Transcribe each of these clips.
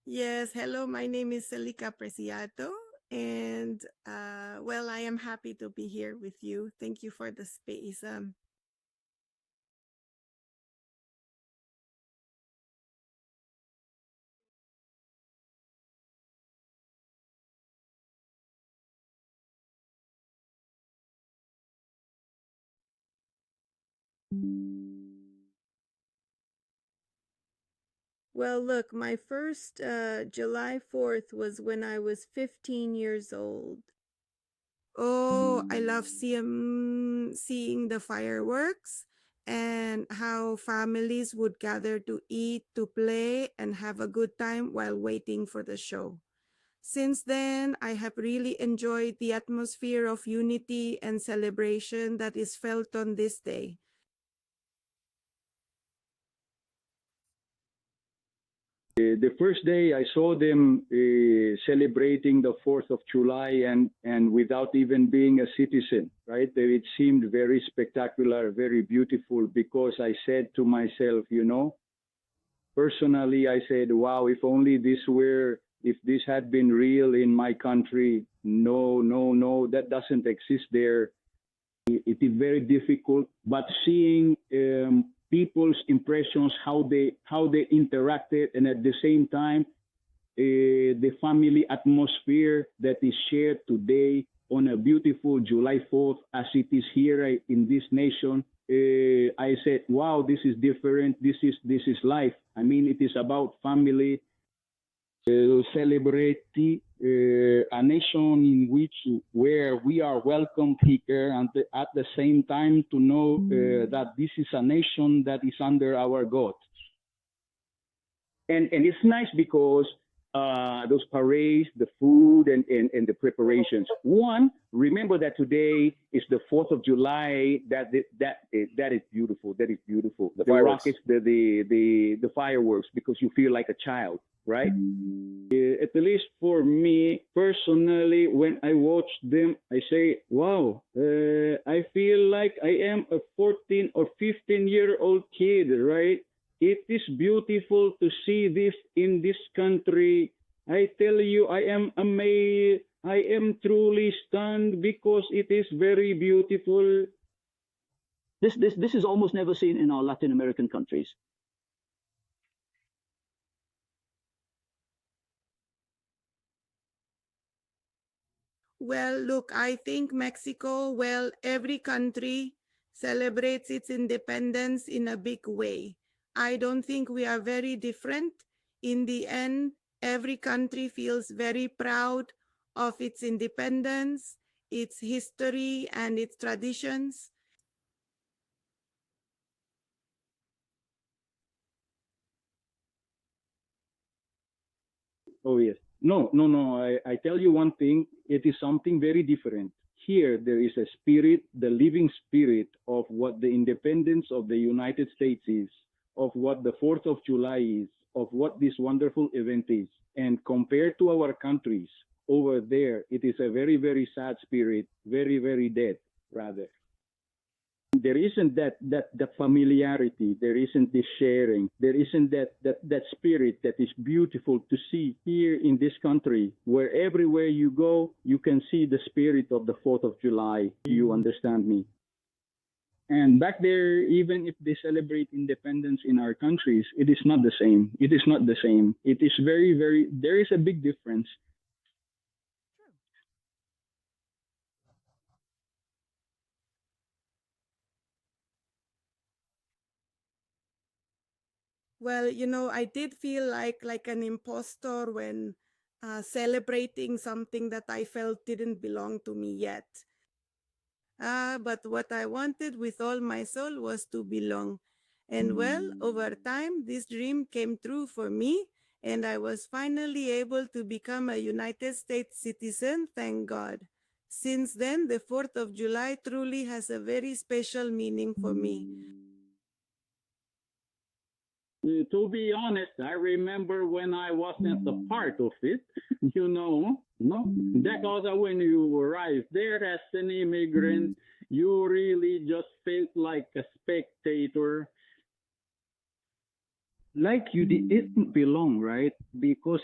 Yes, hello, my name is Celika Preciado, and well, I am happy to be here with you. Thank you for the space. Well, look, my first July 4th was when I was 15 years old. Oh, I love seeing the fireworks and how families would gather to eat, to play, and have a good time while waiting for the show. Since then, I have really enjoyed the atmosphere of unity and celebration that is felt on this day. The first day I saw them celebrating the 4th of July and without even being a citizen, right? It seemed very spectacular, very beautiful because I said to myself, personally, I said, wow, if only if this had been real in my country, no, no, no, that doesn't exist there. It is very difficult, but seeing people's impressions, how they interacted, and at the same time, the family atmosphere that is shared today on a beautiful July 4th, as it is here in this nation. I said, wow, this is different. This is life. I mean, it is about family, celebrate a nation in which where we are welcomed here, and at the same time to know that this is a nation that is under our God. And it's nice because those parades, the food, and the preparations. One, remember that today is the 4th of July. That is beautiful. That is beautiful. The The fireworks. rockets, the fireworks, because you feel like a child, right? At least for me personally, when I watch them, I say, wow, I feel like I am a 14 or 15-year-old kid, right? It is beautiful to see this in this country. I tell you, I am amazed. I am truly stunned because it is very beautiful. This is almost never seen in our Latin American countries. Well, look, I think Mexico, well, every country celebrates its independence in a big way. I don't think we are very different. In the end, every country feels very proud of its independence, its history, and its traditions. Oh, yes. No, no, no. I tell you one thing. It is something very different. Here, there is a spirit, the living spirit of what the independence of the United States is, of what the 4th of July is, of what this wonderful event is. And compared to our countries over there, it is a very, very sad spirit, very, very dead, rather. There isn't that familiarity, there isn't this sharing, there isn't that spirit that is beautiful to see here in this country, where everywhere you go you can see the spirit of the 4th of July. You understand me? And back there, even if they celebrate independence in our countries, it is not the same. It is not the same. It is very, very, there is a big difference. Well, I did feel like an impostor when celebrating something that I felt didn't belong to me yet. But what I wanted with all my soul was to belong. And well, over time, this dream came true for me, and I was finally able to become a United States citizen, thank God. Since then, the 4th of July truly has a very special meaning for me. To be honest, I remember when I wasn't a part of it, no, because when you arrive there as an immigrant, you really just felt like a spectator. like you didn't belong, right? Because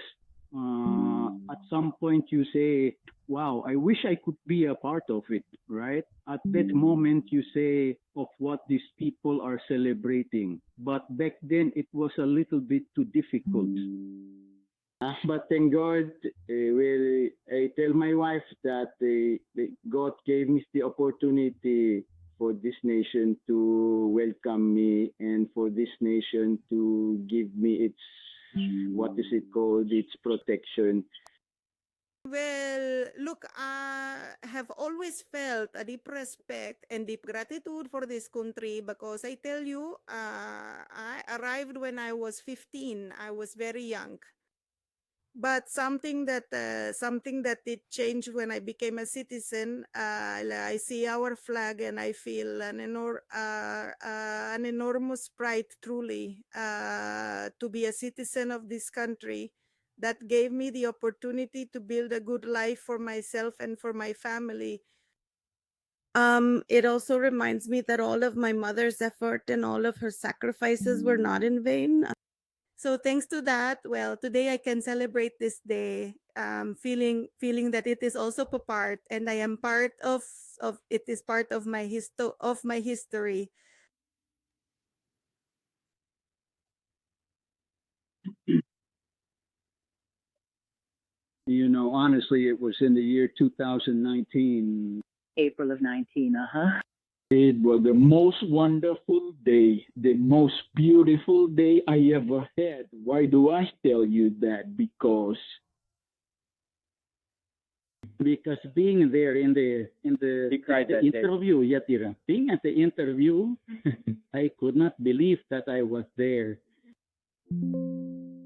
at some point you say, wow, I wish I could be a part of it, right? At that moment you say of what these people are celebrating. But back then it was a little bit too difficult. But thank God, well, I tell my wife that God gave me the opportunity for this nation to welcome me and for this nation to give me its, what is it called, its protection. Well, look, I have always felt a deep respect and deep gratitude for this country because I tell you, I arrived when I was 15. I was very young. But something that did change when I became a citizen. I see our flag and I feel an enormous pride, truly, to be a citizen of this country. That gave me the opportunity to build a good life for myself and for my family. It also reminds me that all of my mother's effort and all of her sacrifices were not in vain. So thanks to that, well, today I can celebrate this day, feeling that it is also a part, and I am part of it is part of my history. You know, honestly, it was in the year 2019. April of 19, It was the most wonderful day, the most beautiful day I ever had. Why do I tell you that? Because being there in the interview, Yatira, being at the interview, I could not believe that I was there.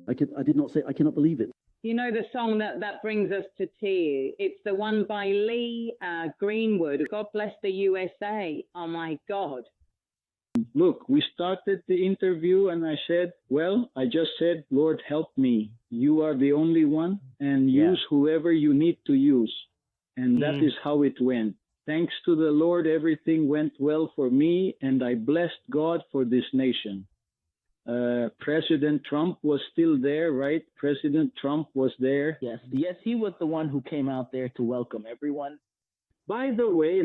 I did not say, I cannot believe it. You know the song that brings us to tears? It's the one by Lee Greenwood. God bless the USA. Oh my God. Look, we started the interview and I said, well, I just said, Lord, help me. You are the only one and use whoever you need to use. And that is how it went. Thanks to the Lord, everything went well for me and I blessed God for this nation. President Trump was still there, right? President Trump was there. Yes, he was the one who came out there to welcome everyone. By the way,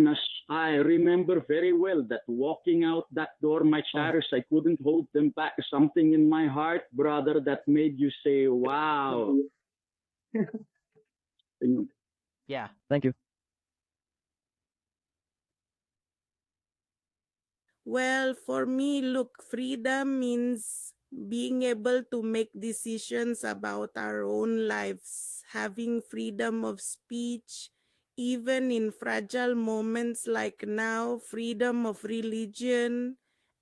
I remember very well that walking out that door, my chatters, I couldn't hold them back. Something in my heart, brother, that made you say, wow. Yeah, thank you. Well, for me, look, freedom means being able to make decisions about our own lives, having freedom of speech, even in fragile moments like now, freedom of religion,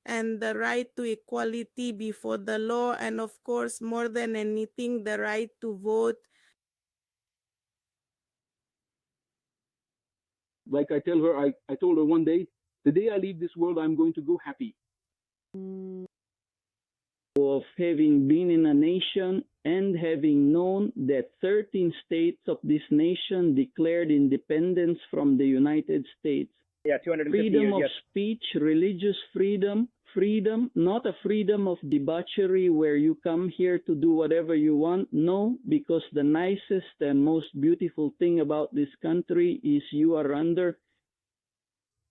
and the right to equality before the law, and of course, more than anything, the right to vote. Like I tell her, I told her one day, the day I leave this world, I'm going to go happy. Of having been in a nation and having known that 13 states of this nation declared independence from the United States. Yeah, 250 Freedom years, of yes. speech, religious freedom, not a freedom of debauchery where you come here to do whatever you want. No, because the nicest and most beautiful thing about this country is you are under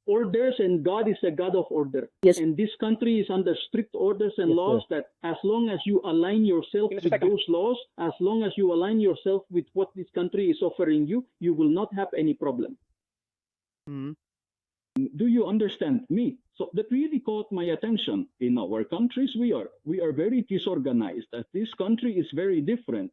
orders and God is a God of order. Yes. And this country is under strict orders and laws that as long as you align yourself with those laws, as long as you align yourself with what this country is offering you, you will not have any problem. Do you understand me? So that really caught my attention. In our countries, we are very disorganized. That this country is very different.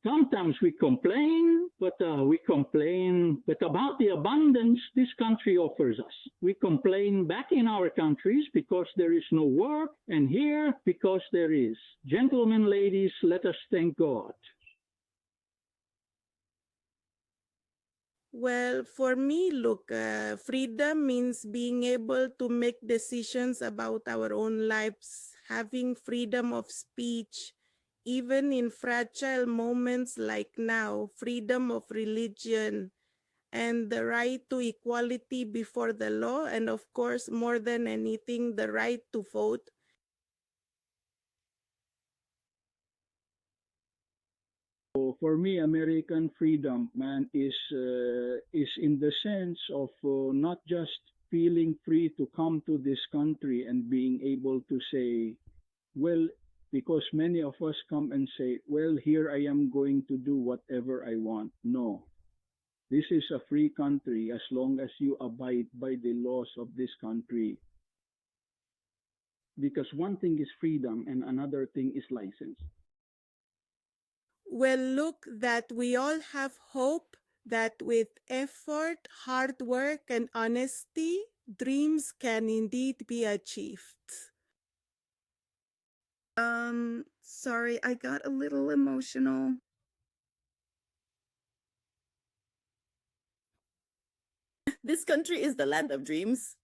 Sometimes we complain, but about the abundance this country offers us. We complain back in our countries because there is no work, and here because there is. Gentlemen, ladies, let us thank God. Well, for me, look, freedom means being able to make decisions about our own lives, having freedom of speech, even in fragile moments like now, freedom of religion, and the right to equality before the law, and of course, more than anything, the right to vote. So for me, American freedom, man, is in the sense of not just feeling free to come to this country and being able to say, well, because many of us come and say, well, here I am going to do whatever I want. No, this is a free country as long as you abide by the laws of this country. Because one thing is freedom and another thing is license. Well, look, that we all have hope that with effort, hard work, and honesty, dreams can indeed be achieved. Sorry, I got a little emotional. This country is the land of dreams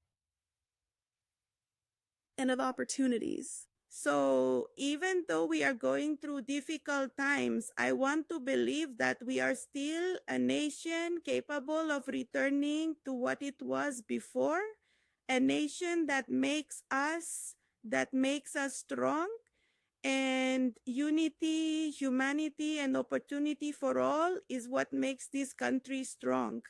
and of opportunities. So, even though we are going through difficult times, I want to believe that we are still a nation capable of returning to what it was before, a nation that makes us strong, and unity, humanity, and opportunity for all is what makes this country strong.